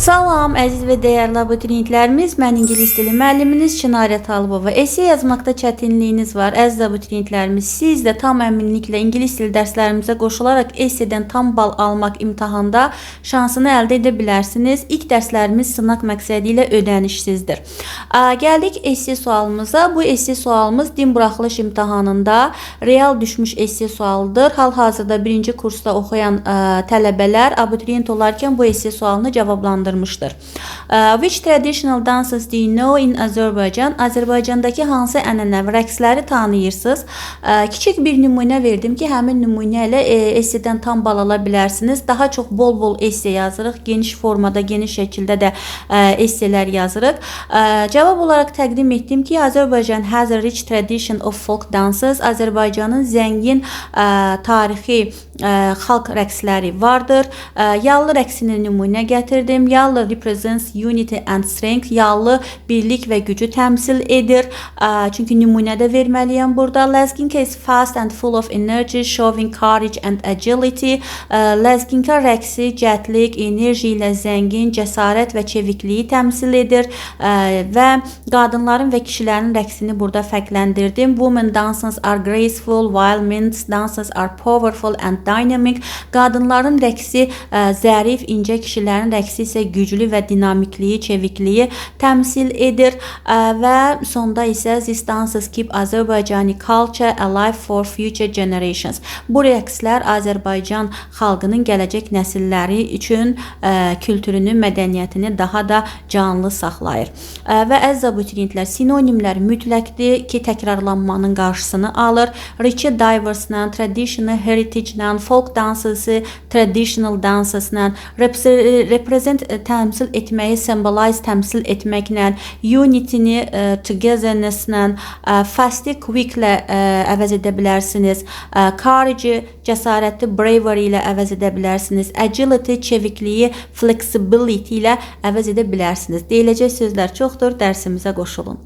Salam, əziz və dəyərli abituriyentlərimiz. Mən ingilis dili müəlliminiz Çinarə Talıbova. Esse yazmaqda çətinliyiniz var. Əziz abituriyentlərimiz, siz də tam əminliklə ingilis dili dərslərimizə qoşularaq essedən tam bal almaq imtahanda şansını əldə edə bilərsiniz. İlk dərslərimiz sınaq məqsədi ilə ödənişsizdir. Gəldik esse sualımıza. Bu esse sualımız din buraxılış imtahanında real düşmüş esse sualıdır. Hal-hazırda birinci kursda oxuyan tələbələr abituriyent olarkən bu esse sualını cavablandırmışdır. Which traditional dances do you know in Azerbaijan? Azərbaycandakı hansı ənənəvi rəqsləri tanıyırsınız? Kiçik bir nümunə verdim ki, həmin nümunə ilə essedən tam bal ala bilərsiniz. Daha çox bol-bol esse yazırıq. Geniş formada, geniş şəkildə də esselər yazırıq. Cavab olaraq təqdim etdim ki, Azerbaijan has a rich tradition of folk dances. Azərbaycanın zəngin tarixi xalq rəqsləri vardır. Yallı rəqsini nümunə gətirdim. Yallı represents unity and strength. Yallı birlik və gücü təmsil edir. Çünki nümunədə verməliyəm burada. Lezginka is fast and full of energy, showing courage and agility. Lezginka rəqsi cəhdlik, enerji ilə zəngin, cəsarət və çevikliyi təmsil edir. Və qadınların və kişilərin rəqsini burada fərqləndirdim. Women dances are graceful, while men's dances are powerful and dynamic. Qadınların rəqsi zərif, incə, kişilərin rəqsi isə güclü və dinamikliyi, çevikliyi təmsil edir. Və sonda isə these dances keep Azərbaycani culture alive for future generations. Bu rəqslər Azərbaycan xalqının gələcək nəsilləri üçün kültürünü, mədəniyyətini daha da canlı saxlayır. Və əziz abituriyentlər, sinonimlər mütləqdir ki, təkrarlanmanın qarşısını alır. Rich diverse-lə, traditional heritage-lə, folk dansesi, traditional danseslə, represent təmsil etməyi, symbolize təmsil etməklə, unity-ni togetherness-lə, fast-ı quick-lə əvəz edə bilərsiniz. Courage, cəsarəti bravery ilə əvəz edə bilərsiniz. Agility, çevikliyi flexibility ilə əvəz edə bilərsiniz. Deyiləcək sözlər çoxdur, dərsimizə qoşulun.